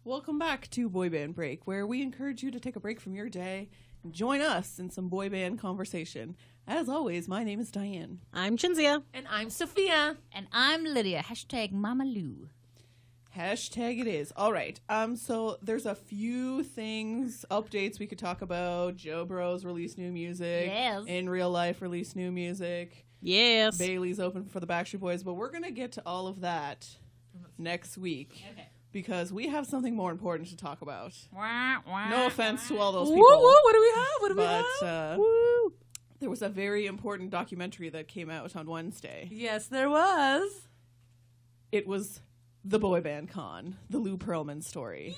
Welcome back to Boy Band Break, where we encourage you to take a break from your day and join us in some boy band conversation. As always, my name is Diane. I'm Chinzia. And I'm Sophia. And I'm Lydia. Hashtag Mama Lou. Hashtag it is. All right. So there's a few things, updates we could talk about. Joe Bros released new music. Yes. In Real Life released new music. Yes. Bailey's open for the Backstreet Boys, but we're going to get to all of that next week. Okay. Because we have something more important to talk about. Wah, wah, No offense to all those Woo, people. woo, what do we have? What do we have? But there was a very important documentary that came out on Wednesday. Yes, there was. It was the Boy Band Con, the Lou Pearlman story.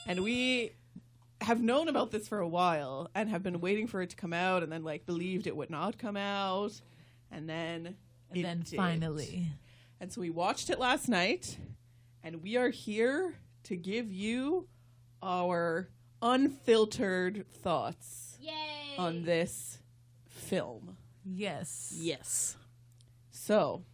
And we have known about this for a while and have been waiting for it to come out and then believed it would not come out. And then did. Finally. And so we watched it last night. And we are here to give you our unfiltered thoughts Yay! on this film. Yes. Yes. So,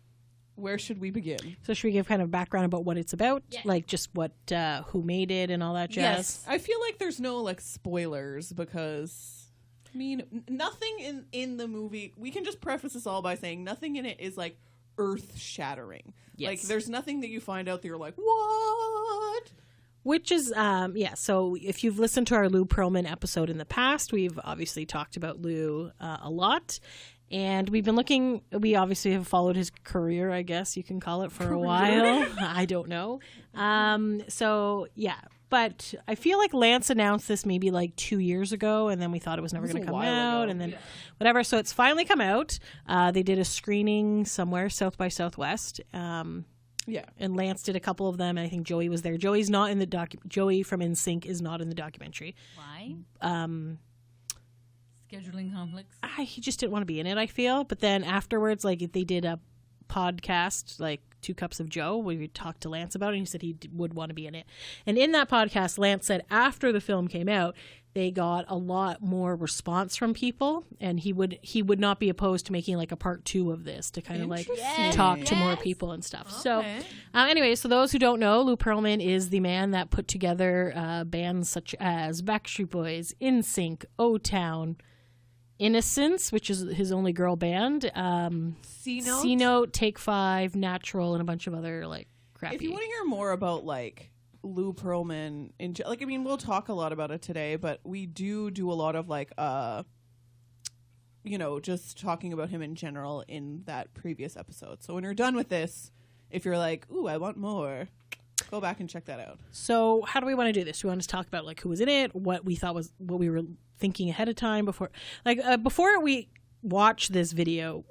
where should we begin? So should we give kind of background about what it's about? Yeah. Like just what, who made it and all that jazz? Yes. I feel like there's no spoilers because, I mean, nothing in the movie, we can just preface this all by saying nothing in it is earth-shattering. Yes. There's nothing that you find out that you're like, what? Which is, so if you've listened to our Lou Pearlman episode in the past, we've obviously talked about Lou a lot. And we've been we obviously have followed his career, I guess you can call it, for a while. I don't know. But I feel like Lance announced this maybe 2 years ago, and then we thought it was never going to come out, and then whatever. So it's finally come out. They did a screening somewhere, South by Southwest. And Lance did a couple of them, and I think Joey was there. Joey's not in the Joey from NSYNC is not in the documentary. Why? Scheduling conflicts. He just didn't want to be in it, I feel. But then afterwards, they did a podcast, 2 Cups of Joe, where we talked to Lance about it, and he said he would want to be in it. And in that podcast, Lance said after the film came out, they got a lot more response from people, and he would not be opposed to making a part 2 of this to kind of talk to more people and stuff. Okay. So anyway, so those who don't know, Lou Pearlman is the man that put together bands such as Backstreet Boys, NSYNC, O-Town, Innocence, which is his only girl band, C-Note, Take 5, Natural, and a bunch of other crappy. If you want to hear more about Lou Pearlman, we'll talk a lot about it today, but we do a lot of just talking about him in general in that previous episode. So when you're done with this, if you're ooh, I want more, go back and check that out. So how do we want to do this? Do we want to talk about who was in it, what we thought was what we were thinking ahead of time before we watched this video?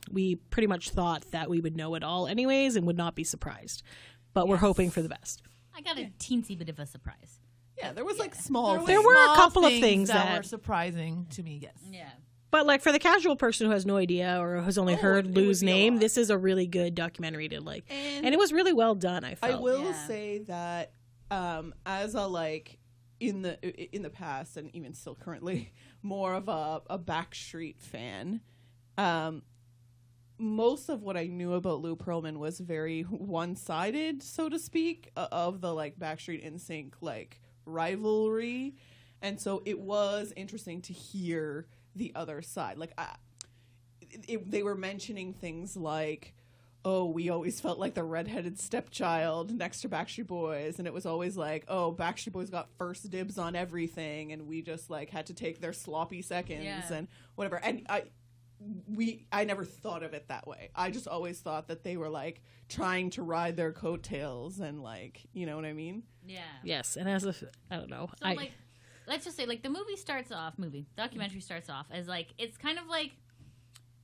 We pretty much thought that we would know it all anyways and would not be surprised, but we're hoping for the best. I got a teensy bit of a surprise. Yeah, there was small There were a couple of things that were surprising to me, yes. Yeah. But for the casual person who has no idea or has only heard Lou's name, this is a really good documentary to and it was really well done, I felt. I will say that as a in the past and even still currently more of a Backstreet fan, most of what I knew about Lou Pearlman was very one-sided, so to speak, of the Backstreet NSYNC rivalry, and so it was interesting to hear the other side. They were mentioning things oh, we always felt like the redheaded stepchild next to Backstreet Boys, and it was always oh, Backstreet Boys got first dibs on everything, and we just had to take their sloppy seconds and whatever. And I never thought of it that way. I just always thought that they were trying to ride their coattails and you know what I mean? Yeah. Yes, and as I don't know. So let's just say the documentary starts off as it's kind of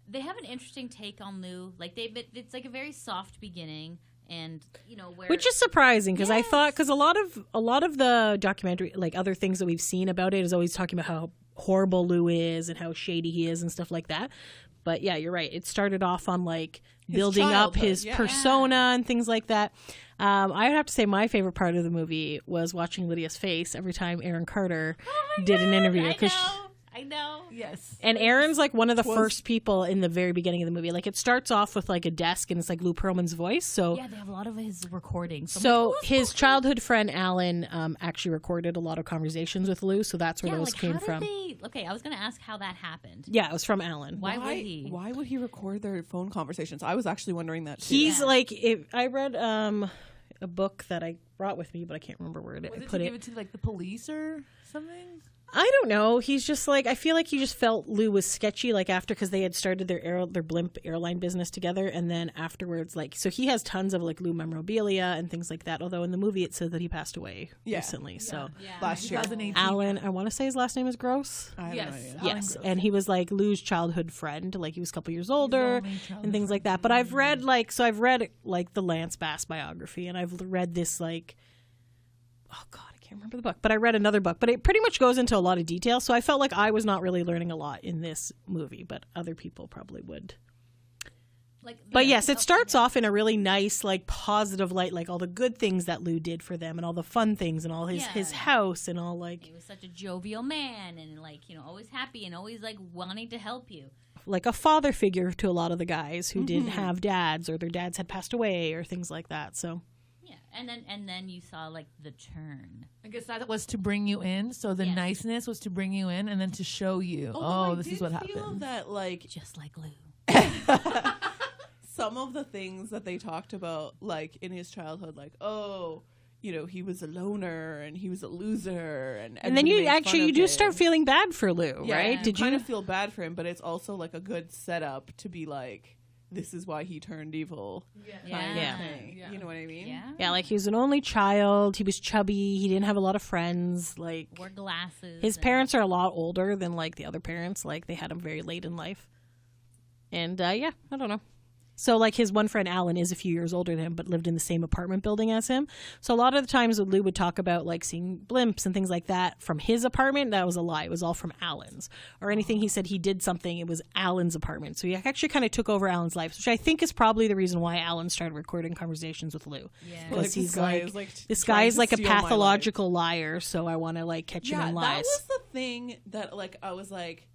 they have an interesting take on Lou. It's a very soft beginning, and which is surprising because I thought a lot of the documentary other things that we've seen about it is always talking about how horrible Lou is and how shady he is and stuff like that. But yeah, you're right. It started off on building up his persona and things like that. I would have to say my favorite part of the movie was watching Lydia's face every time Aaron Carter did an interview because I know. Yes. And Aaron's like one of the Was- first people in the very beginning of the movie. Like it starts off with like a desk and it's like Lou Pearlman's voice. So Yeah, they have a lot of his recordings. so his childhood friend Alan actually recorded a lot of conversations with Lou. So that's where yeah, those like came how from. did they? Okay, I was gonna ask how that happened. Yeah, it was from Alan. Why would he? Why would he record their phone conversations? I was actually wondering that too. He's Yeah. like, I read a book that I brought with me, but I can't remember where Was I it put to it. give it to like the police or something? I don't know. He's just like, I feel like he just felt Lou was sketchy, like after, because they had started their blimp airline business together, and then afterwards, like, so he has tons of like Lou memorabilia and things like that. Although in the movie it says that he passed away Yeah. recently. So Yeah. last year. 2018. Alan, I want to say his last name is Gross. I have Yes. no idea. Alan Yes, Gross. and he was like Lou's childhood friend. Like he was a couple years older only childhood and things like that. But I've read like the Lance Bass biography, and I've read this like, oh god, I can't remember the book, but I read another book. But it pretty much goes into a lot of detail. So I felt like I was not really learning a lot in this movie, but other people probably would. Like, But yeah, yes, it starts off in a really nice, like positive light, like all the good things that Lou did for them, and all the fun things, and all his Yeah. house, and all like He was such a jovial man, and like always happy and always like wanting to help you. like a father figure to a lot of the guys who didn't have dads, or their dads had passed away, or things like that. So Yeah, and then you saw like the turn. I guess that was to bring you in. So the Yes. niceness was to bring you in and then to show you, Although I this is did what feel happened. That like Just like Lou. some of the things that they talked about, like in his childhood, like he was a loner and he was a loser, and and then everybody you made fun of do him. start feeling bad for Lou, Yeah, right? Did kind you? of feel bad for him, but it's also like a good setup to be like, this is why he turned evil. Kind Yeah. of thing. You know what I mean? Yeah. Yeah, like he was an only child. He was chubby. He didn't have a lot of friends. Like Wore glasses. his and- parents are a lot older than like the other parents. Like they had him very late in life. And yeah, I don't know. So like his one friend Alan is a few years older than him, but lived in the same apartment building as him. So a lot of the times when Lou would talk about like seeing blimps and things like that from his apartment, that was a lie. It was all from Alan's. Or anything he said he did something, it was Alan's apartment. So he actually kind of took over Alan's life, which I think is probably the reason why Alan started recording conversations with Lou. Yeah. Because Like, he's this guy like, is, like, this trying guy is to like a steal my life. pathological liar, so I want to like catch him Yeah, in that lies. was the thing that like I was like,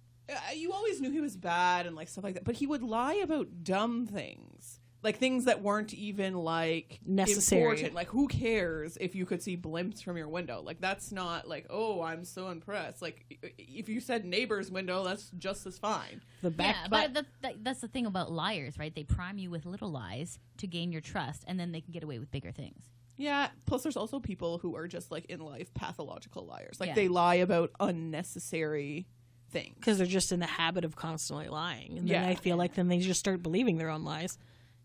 you always knew he was bad and like stuff like that, but he would lie about dumb things. Like things that weren't even like Necessary. important. Like who cares if you could see blimps from your window? Like that's not like, oh, I'm so impressed. Like if you said neighbor's window, that's just as fine. The back, Yeah, but that's the thing about liars, right? They prime you with little lies to gain your trust, and then they can get away with bigger things. Yeah. Plus, there's also people who are just like in life pathological liars. Like Yeah. they lie about unnecessary things. because they're just in the habit of constantly lying, and then Yeah. I feel like then they just start believing their own lies.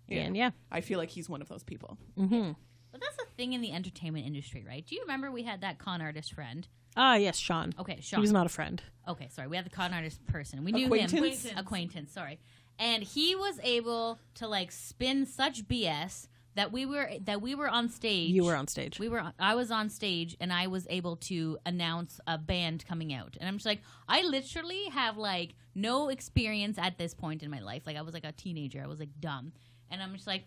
And yeah, I feel like he's one of those people. But that's the thing in the entertainment industry, right? Do you remember we had that con artist friend? yes, Sean. Okay, He Sean. was not a friend. Okay, sorry. We had the con artist person. We knew Acquaintance? him. Acquaintance, sorry. And he was able to like spin such BS that we were on stage. You were on stage. I was on stage and I was able to announce a band coming out. And I'm just like, I literally have like no experience at this point in my life. Like I was like a teenager. I was like dumb. And I'm just like,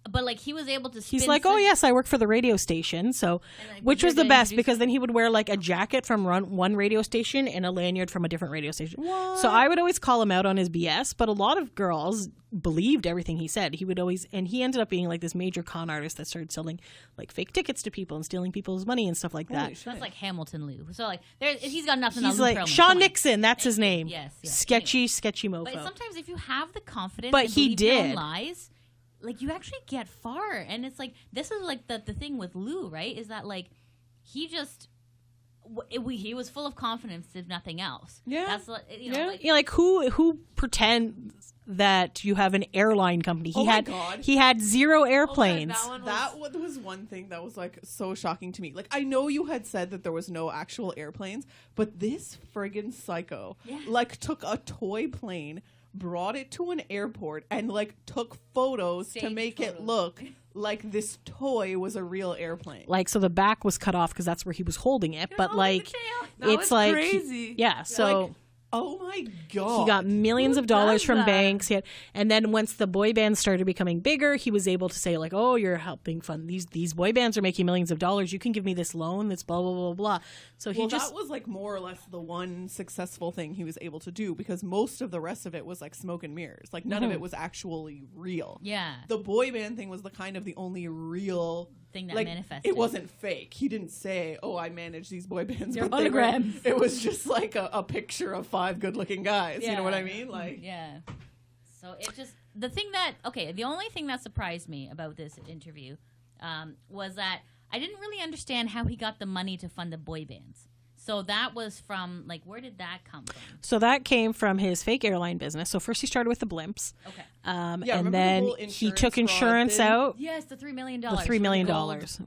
but like he was able to spin He's like, such- oh yes, I work for the radio station. So, And, like, which we're was the gonna best introduce- because then he would wear like a jacket from one radio station and a lanyard from a different radio station. So I would always call him out on his BS, but a lot of girls believed everything he said. He would always, and he ended up being like this major con artist that started selling like fake tickets to people and stealing people's money and stuff like that. Holy shit. That's like Hamilton Lou. So like he's got nothing He's on Lou like Pearlman. Sean Come on. Nixon. That's his name. Yes, yes. Sketchy mofo. But sometimes if you have the confidence But to he believe your own did. lies, like you actually get far. And it's like this is like the thing with Lou, right? Is that like he just he was full of confidence if nothing else. Yeah. That's like, you know, Yeah, like, yeah, like who pretends that you have an airline company? Oh my God. He had 0 airplanes. That was one thing that was like so shocking to me. Like I know you had said that there was no actual airplanes, but this friggin' psycho like took a toy plane, brought it to an airport, and like took photos to Staged make it photos. look like this toy was a real airplane. Like, so the back was cut off because that's where he was holding it. But holding like, the tail. That it's was like crazy. yeah. So Like, Oh my god. He got millions Who of dollars does from that? banks. And then once the boy bands started becoming bigger, he was able to say like, "Oh, you're helping fund these boy bands are making millions of dollars. You can give me this loan that's blah blah blah blah." So he well, just that was like more or less the one successful thing he was able to do, because most of the rest of it was like smoke and mirrors. Like none of it was actually real. Yeah. The boy band thing was the kind of the only real Thing that like, manifested. It wasn't fake. He didn't say, "Oh, I manage these boy bands." They're but they were- holograms. it was just like a picture of 5 good-looking guys. You know what I mean? Like, Yeah. So it just the only thing that surprised me about this interview was that I didn't really understand how he got the money to fund the boy bands. So that was from like, where did that come from? So that came from his fake airline business. So first he started with the blimps, Okay. Yeah, and remember the then whole he insurance took fraud insurance thing? out, Yes, the $3 million. the $3 million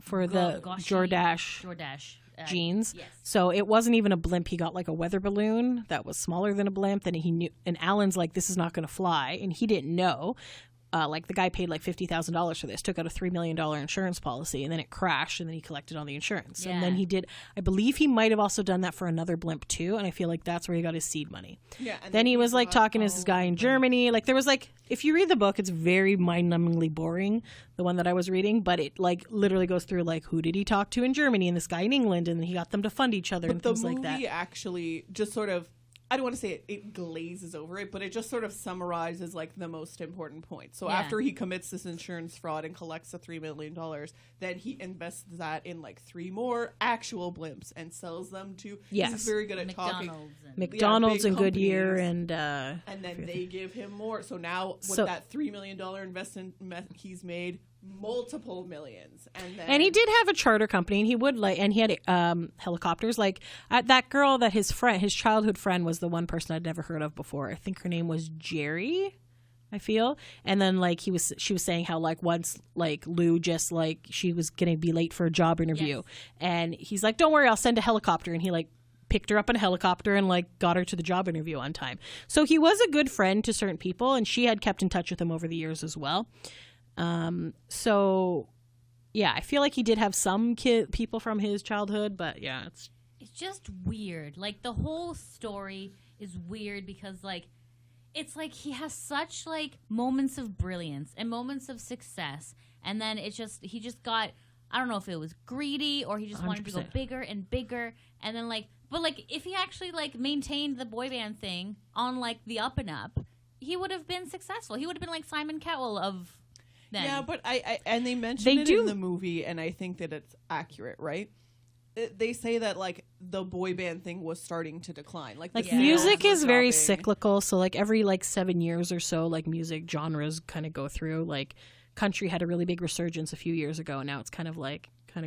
for the Jordache jeans. Yes. So it wasn't even a blimp. He got like a weather balloon that was smaller than a blimp. Then he knew, and Alan's like, "This is not going to fly," and he didn't know. Like the guy paid like $50,000 for this, took out a $3 million insurance policy, and then it crashed, and then he collected on the insurance. And then Yeah. he did, I believe he might have also done that for another blimp too, and I feel like that's where he got his seed money. yeah. And Then he was like got talking to this all guy in Germany. Like there was like, if you read the book, it's very mind-numbingly boring, the one that I was reading, but it like literally goes through like who did he talk to in Germany and this guy in England, and he got them to fund each other But and the things movie like that. actually just sort of, I don't want to say it glazes over it, but it just sort of summarizes like the most important points. So Yeah. after he commits this insurance fraud and collects the $3 million, then he invests that in like 3 more actual blimps and sells them to. Yes. He's very good at talking. McDonald's. And, McDonald's big and Goodyear companies. and And then they give him more. So now with So- that $3 million investment, he's made multiple millions. and he did have a charter company, and he would like, and he had helicopters. Like that girl that his childhood friend was the one person I'd never heard of before. I think her name was Jerry, I feel. And then like she was saying how like once like Lou just like she was gonna be late for a job interview, Yes. and he's like, "Don't worry, I'll send a helicopter," and he like picked her up in a helicopter and like got her to the job interview on time. So he was a good friend to certain people, and she had kept in touch with him over the years as well. So yeah, I feel like he did have some people from his childhood, but yeah, it's just weird. Like the whole story is weird because like it's like he has such like moments of brilliance and moments of success, and then he just got, I don't know if it was greedy or he just wanted to go 100%. bigger and bigger, and then like, but like if he actually like maintained the boy band thing on like the up and up, he would have been successful. He would have been like Simon Cowell of then. Yeah, but I and they mentioned They it do- in the movie, and I think that it's accurate, right? They say that like the boy band thing was starting to decline. Like like the sales music were is very dropping. cyclical. So like every like 7 years or so, like music genres kind of go through. Like country had a really big resurgence a few years ago, and now it's kind of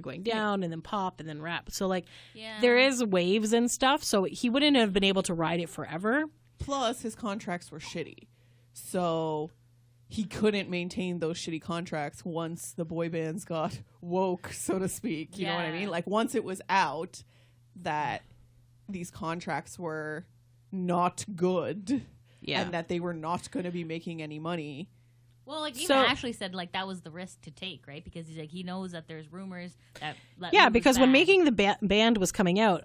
going down, and then pop, and then rap. So like Yeah. there is waves and stuff. So he wouldn't have been able to ride it forever. Plus, his contracts were shitty, so he couldn't maintain those shitty contracts once the boy bands got woke, so to speak. You know what I Yeah. mean? Like once it was out that these contracts were not good, Yeah. and that they were not going to be making any money. Well, like even So- Ashley said, like that was the risk to take, right? Because he's like he knows that there's rumors that Yeah, Lou was because when bad. making the band was coming out,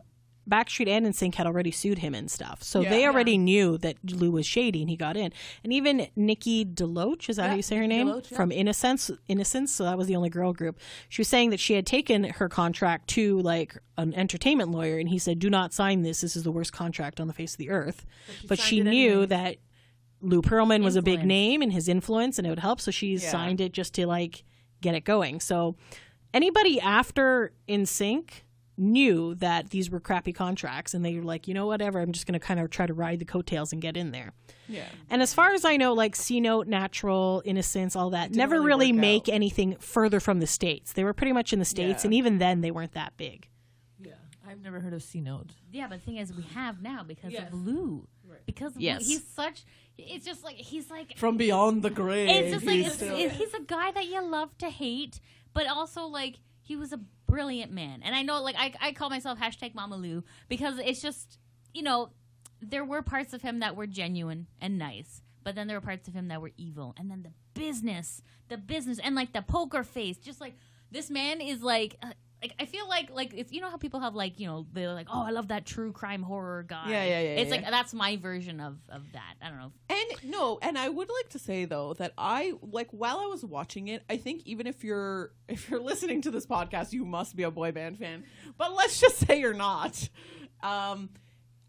Backstreet and NSYNC had already sued him and stuff. So Yeah. they already knew that Lou was shady, and he got in. And even Nikki DeLoach, is that how Yeah, you say her Nikki name? DeLoach, yeah. From Innocence, so that was the only girl group. She was saying that she had taken her contract to like an entertainment lawyer, and he said, "Do not sign this. This is the worst contract on the face of the earth." But she signed it knew anyways. that Lou Pearlman was a big Influence. name and his influence, and it would help. So she Yeah. signed it just to like get it going. So anybody after NSYNC knew that these were crappy contracts, and they were like, you know, whatever, I'm just going to kind of try to ride the coattails and get in there. Yeah. And as far as I know, like C-Note, Natural, Innocence, all that, didn't never really really work make out. anything further from the States. They were pretty much in the States, Yeah. and even then they weren't that big. Yeah, I've never heard of C-Note. Yeah, but the thing is, we have now because Yes. of Lou. Because of Yes. Lou. He's such. It's just like he's like. From beyond the grave. It's just like he's it's, still- he's a guy that you love to hate, but also like he was a brilliant man. And I know, like I call myself #Mama Lou because it's just, you know, there were parts of him that were genuine and nice, but then there were parts of him that were evil. And then the business, and like the poker face, just like this man is like like I feel like it's, you know how people have like, you know, they're like, oh, I love that true crime horror guy. Yeah. It's like that's my version of that. I don't know. And I would like to say though that I like while I was watching it, I think even if you're listening to this podcast, you must be a boy band fan. But let's just say you're not.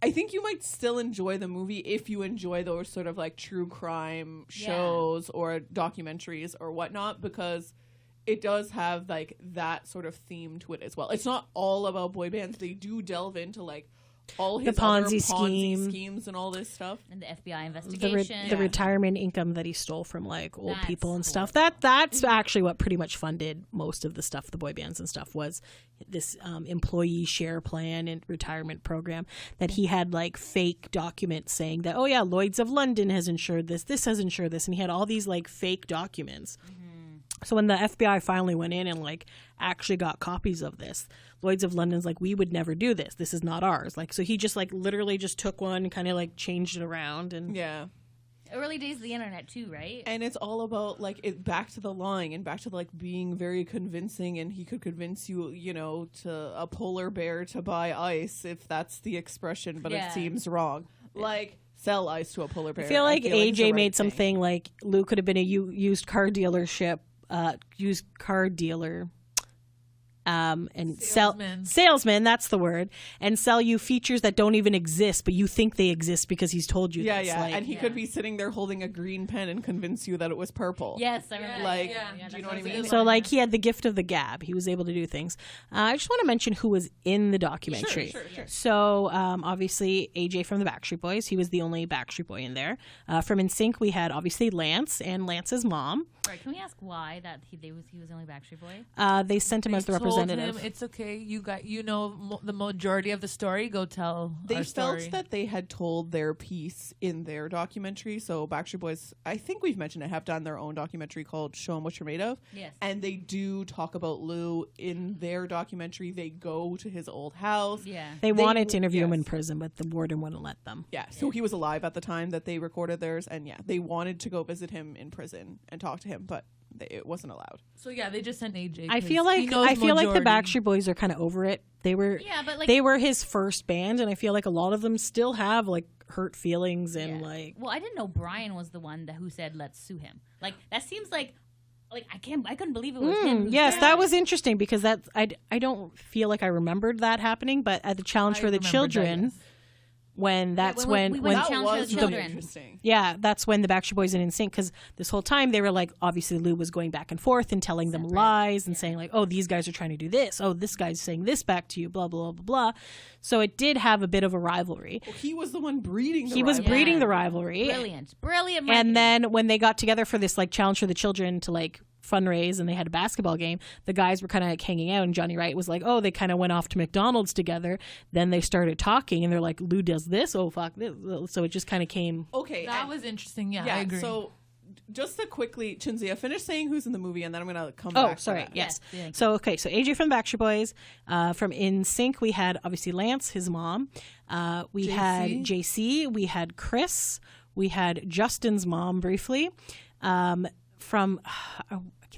I think you might still enjoy the movie if you enjoy those sort of like true crime shows or documentaries or whatnot, because it does have like that sort of theme to it as well. It's not all about boy bands. They do delve into like all his Ponzi other schemes and all this stuff. And the FBI investigation. The retirement income that he stole from like old That's people and stuff. horrible. That's actually what pretty much funded most of the stuff, the boy bands and stuff, was this employee share plan and retirement program that he had like fake documents saying that, oh yeah, Lloyd's of London has insured this has insured this, and he had all these like fake documents. So when the FBI finally went in and like actually got copies of this, Lloyd's of London's like, we would never do this. This is not ours. Like, so he just like literally just took one, kind of like changed it around, and Yeah. Early days of the internet too, right? And it's all about like it back to the lying and back to like being very convincing, and he could convince you, you know, to a polar bear to buy ice if that's the expression, but Yeah. it seems wrong. Like sell ice to a polar bear. I feel like it's AJ the right made thing. something like Lou could have been a used car dealership, used car dealer, and salesman. That's the word, and sell you features that don't even exist, but you think they exist because he's told you. Yeah, this. yeah. Like, And he could be sitting there holding a green pen and convince you that it was purple. Yes, I remember. Like, Yeah. do you know what I mean? so like he had the gift of the gab. He was able to do things. I just want to mention who was in the documentary. Sure. So obviously AJ from the Backstreet Boys. He was the only Backstreet Boy in there. From NSYNC we had obviously Lance and Lance's mom. All right, can we ask why that he was the only Backstreet Boy? They sent him as the Told representative. him, it's okay. You know the majority of the story. Go tell They our felt story. that they had told their piece in their documentary. So Backstreet Boys, I think we've mentioned it, have done their own documentary called Show 'Em What You're Made Of. Yes. And they do talk about Lou in their documentary. They go to his old house. Yeah. They wanted to w- interview him yes. in prison, but the warden wouldn't let them. Yeah, so he was alive at the time that they recorded theirs. And yeah, they wanted to go visit him in prison and talk to him, but it wasn't allowed. So yeah, they just sent AJ. I 'cause feel he like knows the majority. Backstreet Boys are kind of over it. They were Yeah, but like they were his first band, and I feel like a lot of them still have like hurt feelings and Yeah. like Well, I didn't know Brian was the one who said let's sue him. Like that seems like I couldn't believe it was him. who yes, said that it. was interesting because that's I don't feel like I remembered that happening, but at the challenge I for the remembered that, children. yes. When that's when we when went That Challenge for was the really Children. interesting. yeah, that's when the Backstreet Boys and NSYNC, because this whole time they were like, obviously Lou was going back and forth and telling them Separate. lies and saying like, oh, these guys are trying to do this. Oh, this guy's saying this back to you, blah, blah, blah, blah. So it did have a bit of a rivalry. Well, he was the one breeding the He was rivalry. breeding Yeah. the rivalry. Brilliant marketing. And then when they got together for this like challenge for the children to like fundraise and they had a basketball game, the guys were kind of like hanging out, and Johnny Wright was like, oh, they kind of went off to McDonald's together. Then they started talking and they're like, Lou does this, oh fuck this. So it just kind of came. Okay. That and- was interesting. Yeah, yeah, I agree. so just to quickly, Chinzia, finish saying who's in the movie, and then I'm going to come Oh, back to sorry. that. Yes. Yeah, yeah. So, okay. So AJ from the Backstreet Boys. From NSYNC, we had obviously Lance, his mom. We had JC. We had Chris. We had Justin's mom briefly. From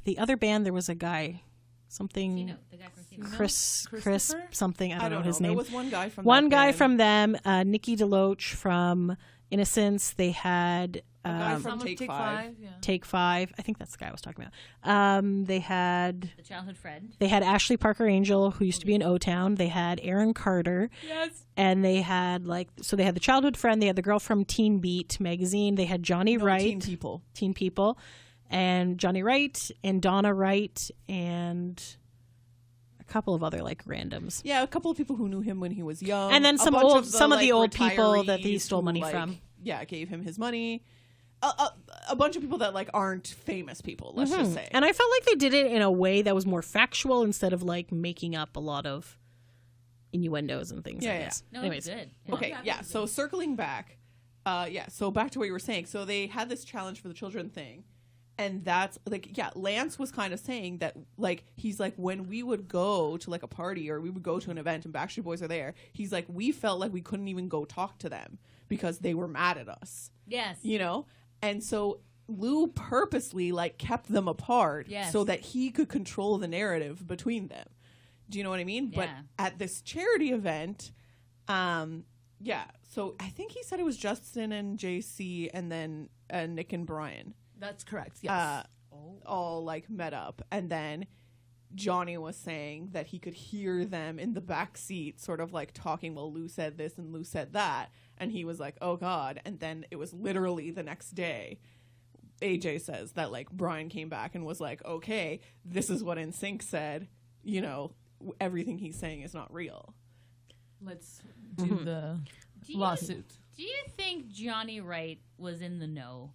the other band, there was a guy, something Tino, the guy from Tino. Chris Christopher? something. I don't know his There name. was one guy from One that guy band. from them. Nikki DeLoach from Innocence. They had guy from Some of Take Five. Yeah. Take Five. I think that's the guy I was talking about. They had. The childhood friend. They had Ashley Parker Angel, who used to be in O-Town. They had Aaron Carter. Yes. And they had they had the childhood friend. They had the girl from Teen Beat magazine. They had Johnny No, Wright, Teen People. and Johnny Wright, and Donna Wright, and a couple of other like randoms. Yeah, a couple of people who knew him when he was young. And then A some bunch old- of some of the old people that he retirees stole who, money like, from. Yeah, gave him his money. A bunch of people that like aren't famous people. Let's just say. And I felt like they did it in a way that was more factual instead of like making up a lot of innuendos and things. Yeah, I yeah. guess. No, Anyways, it was good. Yeah. Okay, yeah. So circling back, so back to what you were saying. So they had this challenge for the children thing, and that's like, yeah, Lance was kind of saying that, like, he's like, when we would go to like a party or we would go to an event and Backstreet Boys are there, he's like, we felt like we couldn't even go talk to them because they were mad at us, Yes. you know? And so Lou purposely like kept them apart Yes. so that he could control the narrative between them. Do you know what I mean? But Yeah. at this charity event, yeah. So I think he said it was Justin and JC and then Nick and Brian That's correct. Yes. all like met up, and then Johnny was saying that he could hear them in the back seat sort of like talking, well, Lou said this and Lou said that, and he was like, oh God. And then it was literally the next day, AJ says that like Brian came back and was like, okay, this is what NSYNC said, you know, everything he's saying is not real. Let's do the Do you- lawsuit. Do you think Johnny Wright was in the know?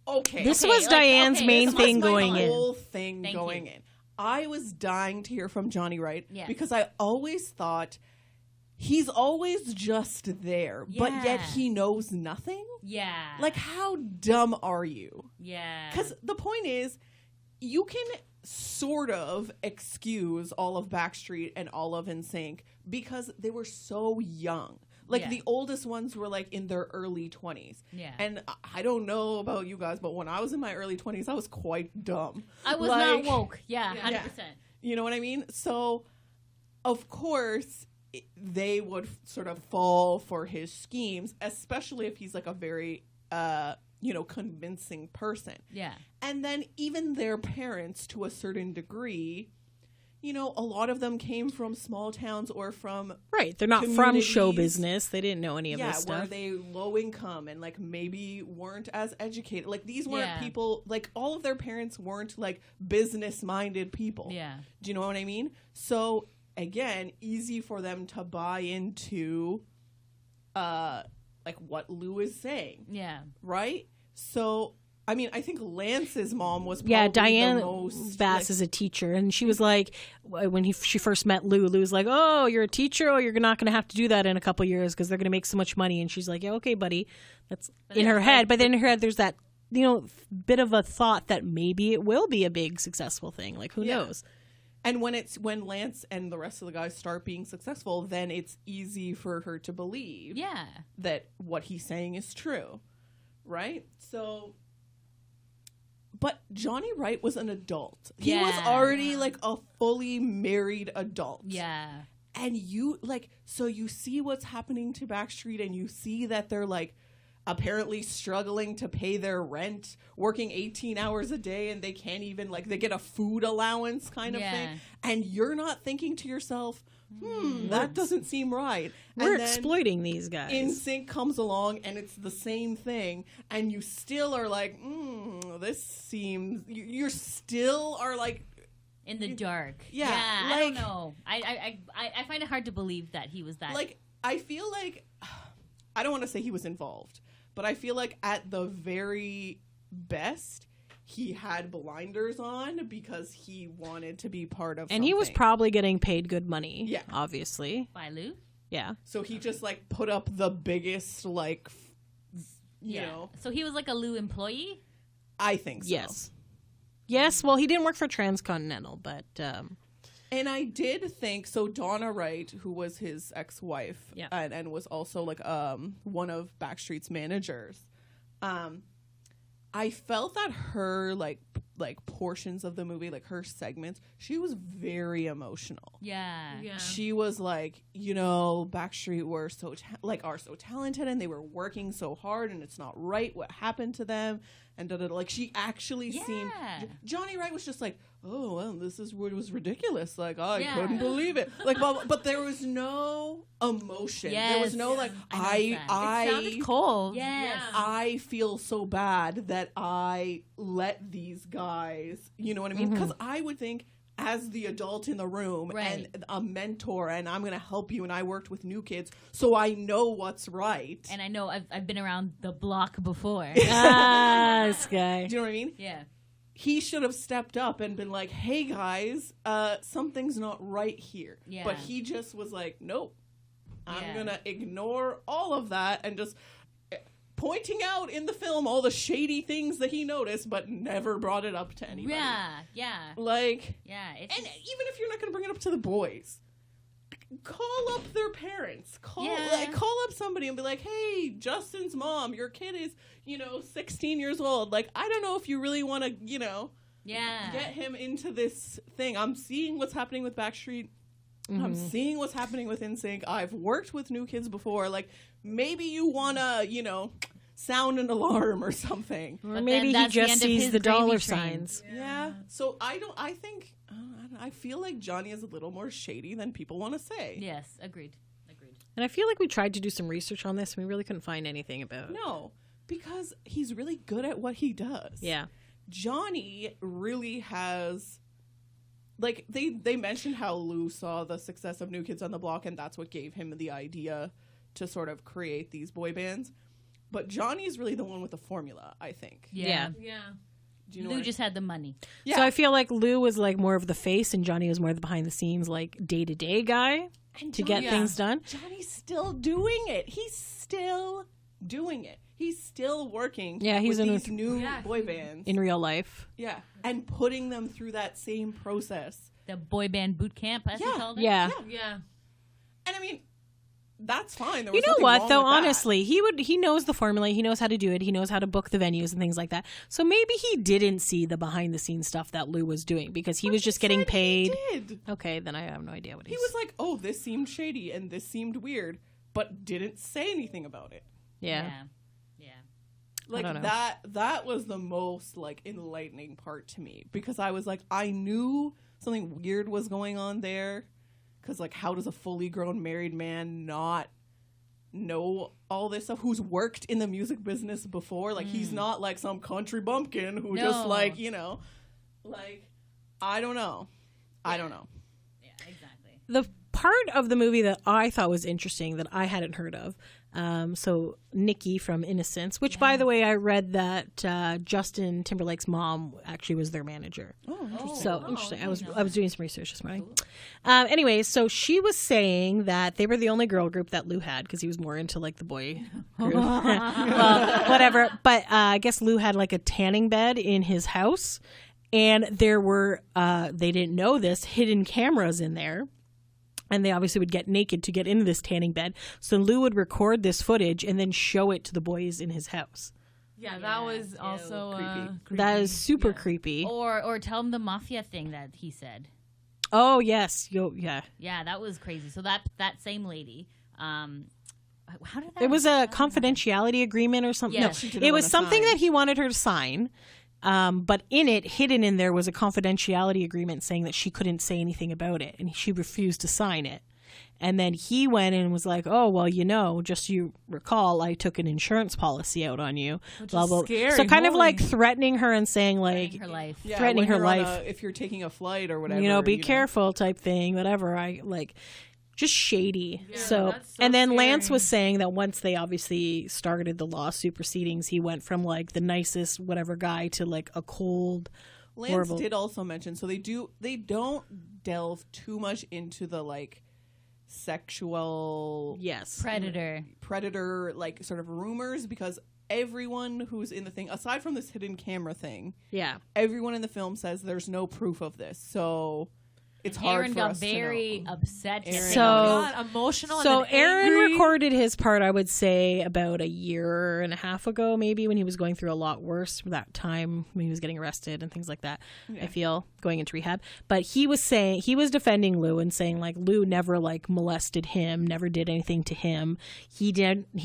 Okay. This Okay, was like, Diane's okay, main this was thing my going in. whole thing Thank going you. in. I was dying to hear from Johnny Wright Yeah. because I always thought he's always just there, but yet Yeah. he knows nothing. Yeah. Like, how dumb are you? yeah. Because the point is, you can sort of excuse all of Backstreet and all of NSYNC because they were so young. Like, Yeah. the oldest ones were, like, in their early 20s. Yeah. And I don't know about you guys, but when I was in my early 20s, I was quite dumb. I was Like, not woke. Yeah, Yeah. 100%. You know what I mean? So, of course, they would sort of fall for his schemes, especially if he's, like, a very, convincing person. Yeah. And then even their parents, to a certain degree, you know, a lot of them came from small towns or from Right. They're not from show communities- business. They didn't know any of this were stuff. they low income and like maybe weren't as educated. Like these weren't Yeah. people, like all of their parents weren't like business minded people. Yeah. Do you know what I mean? So again, easy for them to buy into like what Lou is saying, Yeah. right? So I mean, I think Lance's mom was probably Yeah, the Diane most, Bass like, is a teacher, and she was like, when she first met Lou was like, "Oh, you're a teacher. Oh, you're not going to have to do that in a couple years because they're going to make so much money." And she's like, "Yeah, okay, buddy." That's in her head, but then in her head, there's that bit of a thought that maybe it will be a big successful thing. Like, who Yeah. knows? And when Lance and the rest of the guys start being successful, then it's easy for her to believe Yeah. that what he's saying is true, right? So, but Johnny Wright was an adult. He was Yeah. already like a fully married adult. Yeah. And you so you see what's happening to Backstreet, and you see that they're like apparently struggling to pay their rent, working 18 hours a day, and they can't even they get a food allowance kind of Yeah. thing. And you're not thinking to yourself, that doesn't seem right. We're And then exploiting these guys. NSYNC comes along and it's the same thing, and you still are like, this seems. You still are like, In the dark. Yeah, I don't like- know. I find it hard to believe that he was that. I feel like I don't want to say he was involved, but I feel like at the very best, he had blinders on because he wanted to be part of and he was something. probably getting paid good money. Yeah. Obviously. By Lou? Yeah. So he just put up the biggest you know. So he was like a Lou employee? I think so. Yes. Yes. Well, he didn't work for Transcontinental, but And I did think so. Donna Wright, who was his ex-wife, Yeah. and was also one of Backstreet's managers. I felt that her like portions of the movie, like her segments, she was very emotional. Yeah. She was like, Backstreet were are so talented, and they were working so hard, and it's not right what happened to them, and like she actually seemed. Yeah. Johnny Wright was just like, oh well, this is what was ridiculous. Like I Yeah. couldn't believe it. Like, but there was no emotion. There was Yes. no I noticed that. It sounded cold. Yes. I feel so bad that I let these guys, you know what I mean? Because I would think, as the adult in the room Right. and a mentor, and I'm going to help you, and I worked with new kids, so I know what's right. And I know I've been around the block before. this guy. Do you know what I mean? Yeah. He should have stepped up and been like, hey guys, something's not right here. Yeah. But he just was like, nope, I'm Yeah. going to ignore all of that, and just pointing out in the film all the shady things that he noticed, but never brought it up to anybody. Yeah. Yeah. Yeah. It's And just- even if you're not going to bring it up to the boys, call up their parents. Call up somebody and be like, hey, Justin's mom, your kid is, 16 years old. Like, I don't know if you really want to, yeah. get him into this thing. I'm seeing what's happening with Backstreet. I'm seeing what's happening with NSYNC. I've worked with New Kids before. Like, maybe you wanna, sound an alarm or something. Or But maybe then he that's the just end of sees his the dollar gravy train. signs. Yeah. So I feel like Johnny is a little more shady than people want to say. Yes, agreed. And I feel like we tried to do some research on this and we really couldn't find anything about it. No, because he's really good at what he does. Yeah. Johnny really has, like, they mentioned how Lou saw the success of New Kids on the Block, and that's what gave him the idea to sort of create these boy bands. But Johnny's really the one with the formula, I think. Yeah. Do you know Lou what just had the money. Yeah. So I feel like Lou was like more of the face and Johnny was more the behind the scenes, like day-to-day guy And to get Yeah. things done. Johnny's still doing it. He's still doing it. He's still working Yeah, he's with in these with- new Yeah, boy bands. In real life. Yeah. And putting them through that same process. The boy band boot camp, as he Yeah. called it. Yeah. Yeah. And I mean, that's fine. There You was know nothing what wrong though, with that. honestly, he knows the formula, he knows how to do it, he knows how to book the venues and things like that. So maybe he didn't see the behind the scenes stuff that Lou was doing because he was just getting said he paid. did. Okay, then I have no idea what He was like, "Oh, this seemed shady and this seemed weird," but didn't say anything about it. Yeah. Yeah. Like don't know. that was the most like enlightening part to me, because I was like, I knew something weird was going on there, because like, how does a fully grown married man not know all this stuff, who's worked in the music business before? Like, he's not like some country bumpkin who just No. like, like, I don't know. I don't know. Yeah, exactly. The part of the movie that I thought was interesting that I hadn't heard of, so Nikki from Innocence, which by the way, I read that Justin Timberlake's mom actually was their manager. Oh, interesting. So interesting. I was doing some research this morning. Anyway, so she was saying that they were the only girl group that Lou had because he was more into like the boy group. Well, whatever. But I guess Lou had like a tanning bed in his house, and there were they didn't know this, hidden cameras in there. And they obviously would get naked to get into this tanning bed. So Lou would record this footage and then show it to the boys in his house. Yeah, that was ew. also Creepy. That is super creepy. Or tell him the mafia thing that he said. Oh, yes. Yeah. Yeah, that was crazy. So that same lady, how did that? It was a confidentiality agreement or something. Yeah, No, she didn't it was wanna something sign. that he wanted her to sign. But in it, hidden in there, was a confidentiality agreement saying that she couldn't say anything about it, and she refused to sign it. And then he went and was like, "Oh, well, just so you recall, I took an insurance policy out on you." Which Blah is blah. scary, So kind of holy. like threatening her and saying like, her life. Yeah, threatening when her you're on life. if you're taking a flight or whatever, be careful type thing, whatever. I like. Just shady. Yeah, so that's so and then Lance scary. was saying that once they obviously started the lawsuit proceedings, he went from like the nicest whatever guy to like a cold, Lance horrible. did also mention, so they don't delve too much into the like sexual Yes. predator like sort of rumors, because everyone who's in the thing, aside from this hidden camera thing, Yeah. everyone in the film says there's no proof of this, so it's hard Aaron for got us very to know. upset. Aaron- So- God, emotional. So and then Aaron angry. recorded his part, I would say, about a year and a half ago, maybe, when he was going through a lot worse for that time when he was getting arrested and things like that. I feel going into rehab. But he was defending Lou and saying like Lou never like molested him, never did anything to him. He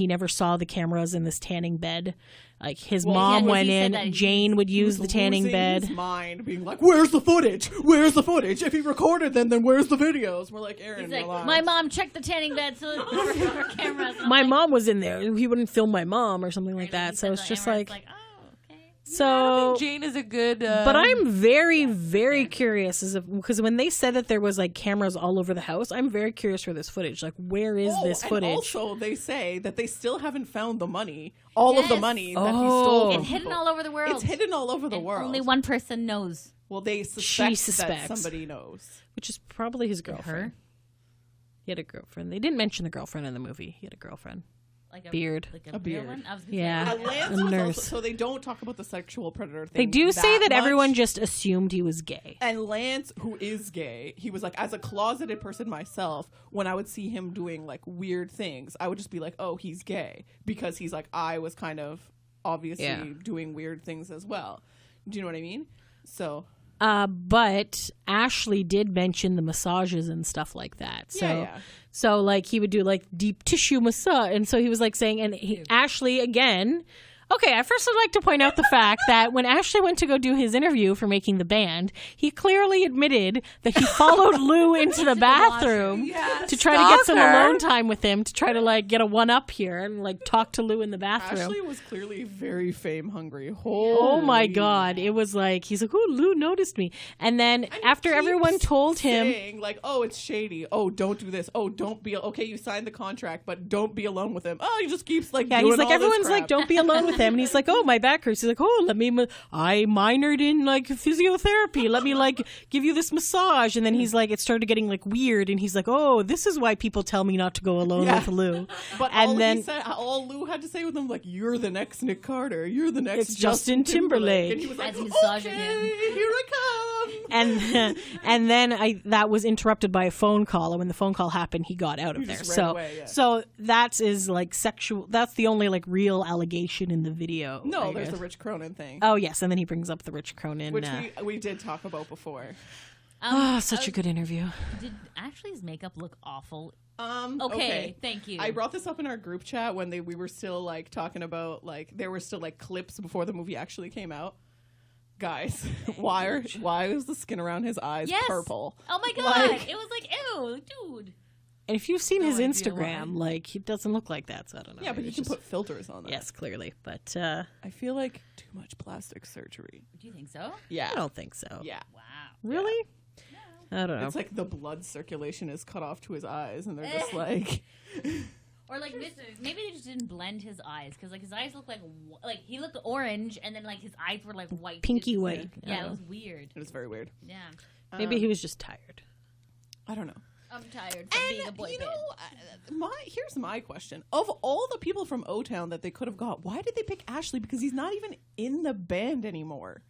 never saw the cameras in this tanning bed. Like his mom yeah, went he said in, that he- Jane would use the tanning Losing bed. his mind, being like, "Where's the footage? Where's the footage? If he recorded them, then where's the videos?" We're like, Aaron, He's like, relax. my mom checked the tanning bed so her cameras. I'm My like, mom was in there. He wouldn't film my mom or something like he that. So said it's that, just and like, we're just oh, okay. I so. think Jane is a good. But I'm very, very curious because when they said that there was like cameras all over the house, I'm very curious for this footage. Like, where is this and footage? also, they say that they still haven't found the money, all of the Yes. money that he Oh. stole. It's from hidden people. all over the world. It's hidden all over the And world. Only one person knows. Well, they She suspect that suspects. somebody knows. Which is probably his girlfriend. He had a girlfriend. They didn't mention the girlfriend in the movie. He had a girlfriend. Like a Beard. Like A real beard. one? I was gonna Yeah. say, And Lance A was nurse. also, so they don't talk about the sexual predator thing. They do say that much. everyone just assumed he was gay. And Lance, who is gay, he was like, as a closeted person myself, when I would see him doing like weird things, I would just be like, oh, he's gay. Because he's like, I was kind of obviously Yeah. doing weird things as well. Do you know what I mean? So But Ashley did mention the massages and stuff like that. So, so like he would do like deep tissue massage. And so he was like saying, and Ashley again. Okay, at first I'd like to point out the fact that when Ashley went to go do his interview for making the band, he clearly admitted that he followed Lou into the bathroom to try to get some alone time with him, to try to like get a one-up here and like talk to Lou in the bathroom. Ashley was clearly very fame hungry. Oh my God. It was like, he's like, oh, Lou noticed me. And then after everyone told him, saying, like, oh, it's shady. Oh, don't do this. Oh, don't be, okay, you signed the contract, but don't be alone with him. Oh, he just keeps like, doing he's like, all this everyone's crap. like, don't be alone with him. And he's like, oh, my back hurts. He's like, oh, I minored in like physiotherapy. Let me like give you this massage. And then he's like, it started getting like weird. And he's like, oh, this is why people tell me not to go alone with Lou. But and all Lou had to say with him, like, you're the next Nick Carter. You're the next It's Justin Timberlake. And he was like, As he's massaging okay, him. here I come. And then that was interrupted by a phone call. And when the phone call happened, he got out of there. just ran away, So that's like sexual. That's the only like real allegation in the video. No, I there's guess. the Rich Cronin thing. Oh yes, and then he brings up the Rich Cronin, Which we did talk about before. such a good interview. Did Ashley's makeup look awful? Okay, thank you. I brought this up in our group chat when we were still like talking about like there were still like clips before the movie actually came out. Guys, why is the skin around his eyes purple? Oh my God. Like- It was like, ew, dude. And if you've seen his idea Instagram, like he doesn't look like that, so I don't know. Yeah, but Maybe you it's can just- put filters on that. yes, clearly, but I feel like too much plastic surgery. Do you think so? Yeah. I don't think so. Yeah. Wow. Really? I don't know. It's like the blood circulation is cut off to his eyes, and they're just like, Or like maybe they just didn't blend his eyes because like his eyes look like he looked orange and then like his eyes were like white, Pinky white. Yeah, it was weird. it was very weird. Yeah, Maybe he was just tired. I don't know. I'm tired from being a boy you band. know, here's my question: of all the people from O-Town that they could have got, why did they pick Ashley? Because he's not even in the band anymore.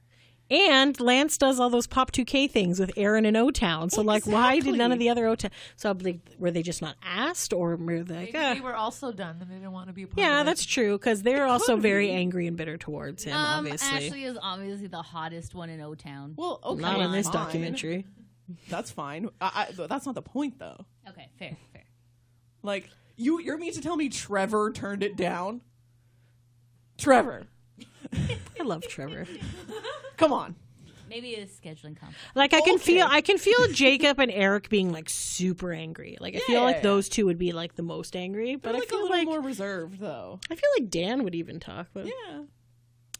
And Lance does all those Pop 2K things with Aaron and O-Town. So, like, why did none of the other O-Town? So, were they just not asked, or were they like, Maybe they were also done and they didn't want to be a part of yeah, it. that's true, because they're also very angry and bitter towards him, obviously. Ashley is obviously the hottest one in O-Town. Well, okay, Not in this fine. documentary. That's fine. That's not the point, though. Okay, fair. Like, you're mean to tell me Trevor turned it down? Trevor, I love Trevor. come on. Maybe it's scheduling conflict. Like I can feel Jacob and Eric being like super angry. Like I feel like those two would be like the most angry. But They're I like a feel little like more reserved, though. I feel like Dan would even talk. But Yeah.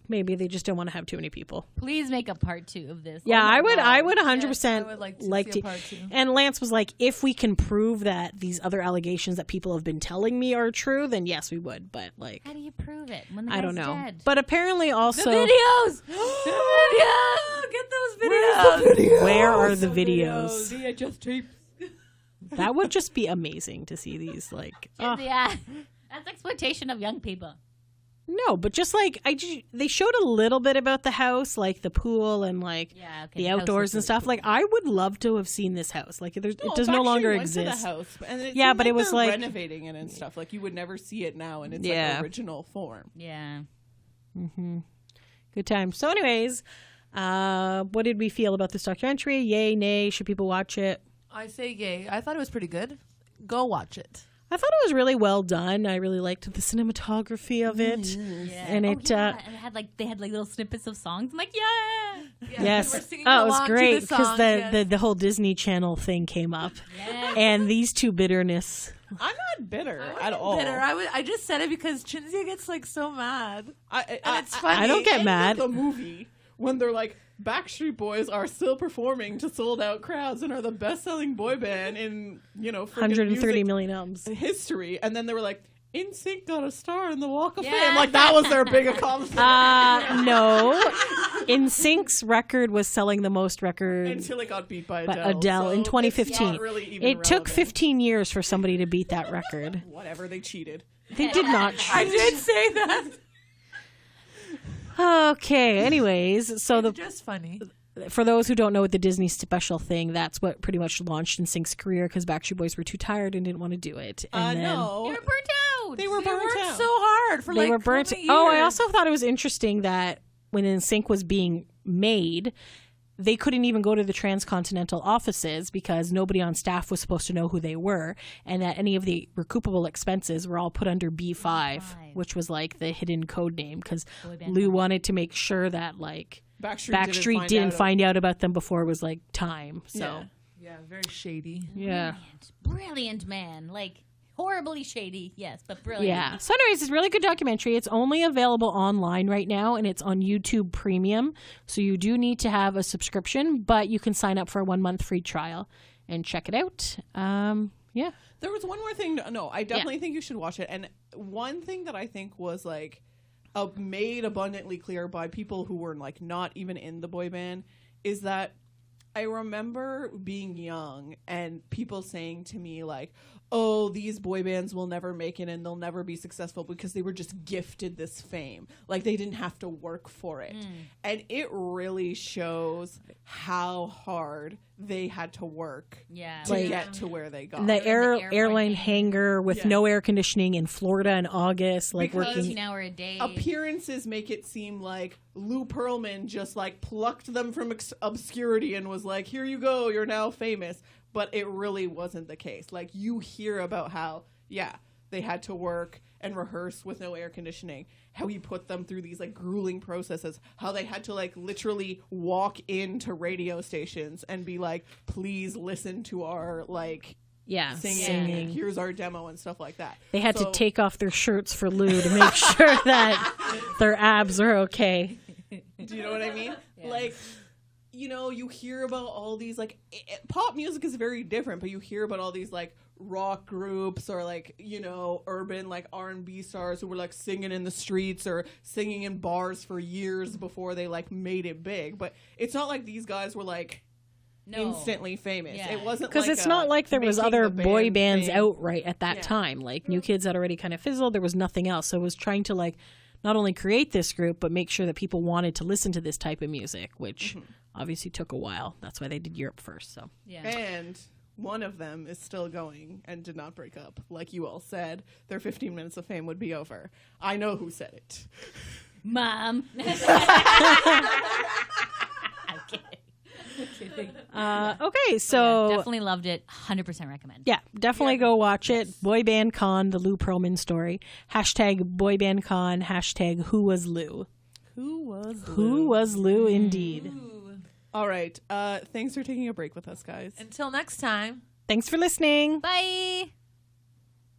maybe they just don't want to have too many people. Please make a part 2 of this. Yeah, I would 100% Yes, I would like to see a part 2. And Lance was like, if we can prove that these other allegations that people have been telling me are true, then yes, we would. But like, How do you prove it when the I don't guy's know. dead? But apparently also, Videos! Videos! Get those videos! where are the videos? VHS tapes. That would just be amazing to see these. Like, Yeah, that's exploitation of young people. no, but just like they showed a little bit about the house, like the pool and like the house outdoors looks and stuff. really Like, I would love to have seen this house. Like, it does no Backstreet longer went exist. To the house, and it Yeah, seemed but it was they're like- renovating it and stuff. Like you would never see it now in its Yeah. like, original form. Yeah. Good time. So, anyways, what did we feel about this documentary? Yay, nay? Should people watch it? I say yay. I thought it was pretty good. Go watch it. I thought it was really well done. I really liked the cinematography of it, Yeah. and it. and they had like little snippets of songs. I'm like, yeah. Yes. We're singing Oh, it was along to great the because songs, the, yes. the whole Disney Channel thing came up, Yes. and these two bitterness. I'm not bitter I at wasn't all. bitter. I just said it because Chinzia gets like so mad. And it's funny. I don't get mad. The movie when they're like Backstreet Boys are still performing to sold out crowds and are the best selling boy band in 130 music million albums. history, and then they were like, NSYNC got a star in the Walk of Yeah. Fame. Like that was their big accomplishment. No. NSYNC's record was selling the most records. Until it got beat by By Adele. Adele in So 2015. it's not really even It took relevant. 15 years for somebody to beat that record. Whatever, they cheated. They did not. I did say that. Okay. Anyways, so It's just funny. for those who don't know what the Disney special thing, that's what pretty much launched NSYNC's career because Backstreet Boys were too tired and didn't want to do it. And then No. They were burnt out. They were They burnt worked out. so hard for they like were burnt. 20 Oh, I years. also thought it was interesting that when NSYNC was being made, they couldn't even go to the Transcontinental offices because nobody on staff was supposed to know who they were, and that any of the recoupable expenses were all put under B5, which was like the hidden code name, because Lou wanted to make sure that like Backstreet didn't find out about them before it was like time. So Yeah, very shady. yeah. Brilliant man. Like, horribly shady, yes, but brilliant. Yeah. So anyways, it's a really good documentary. It's only available online right now, and it's on YouTube Premium. So you do need to have a subscription, but you can sign up for a 1-month free trial and check it out. Yeah. There was one more thing. No, I definitely think you should watch it. And one thing that I think was like made abundantly clear by people who were like not even in the boy band is that I remember being young and people saying to me like, oh, these boy bands will never make it and they'll never be successful because they were just gifted this fame. Like they didn't have to work for it. And it really shows how hard they had to work to get to where they got. The airline hangar with no air conditioning in Florida in August, like because working 18 hour a day. Appearances make it seem like Lou Pearlman just like plucked them from obscurity and was like, here you go, you're now famous. But it really wasn't the case. Like you hear about how, they had to work and rehearse with no air conditioning, how he put them through these like grueling processes, how they had to like literally walk into radio stations and be like, please listen to our like singing. Here's our demo and stuff like that. They had to take off their shirts for Lou to make sure that their abs are okay. Do you know what I mean? Like, you know, you hear about all these like pop music is very different, but you hear about all these like rock groups or like, you know, urban like R&B stars who were like singing in the streets or singing in bars for years before they like made it big. But it's not like these guys were like instantly famous. It wasn't because like it's not like there was other boy bands out right at that Yeah. time. Like New Kids had already kind of fizzled. There was nothing else. So it was trying to like not only create this group, but make sure that people wanted to listen to this type of music, which obviously took a while. That's why they did Europe first. So And one of them is still going and did not break up. Like you all said, their 15 minutes of fame would be over. I know who said it. Mom. okay, so definitely loved it. 100% recommend. yeah, definitely go watch it. Boy Band Con, the Lou Pearlman story. Hashtag Boy Band Con. Hashtag Who Was Lou. Who was Lou indeed. All right. Thanks for taking a break with us, guys. Until next time. Thanks for listening. Bye.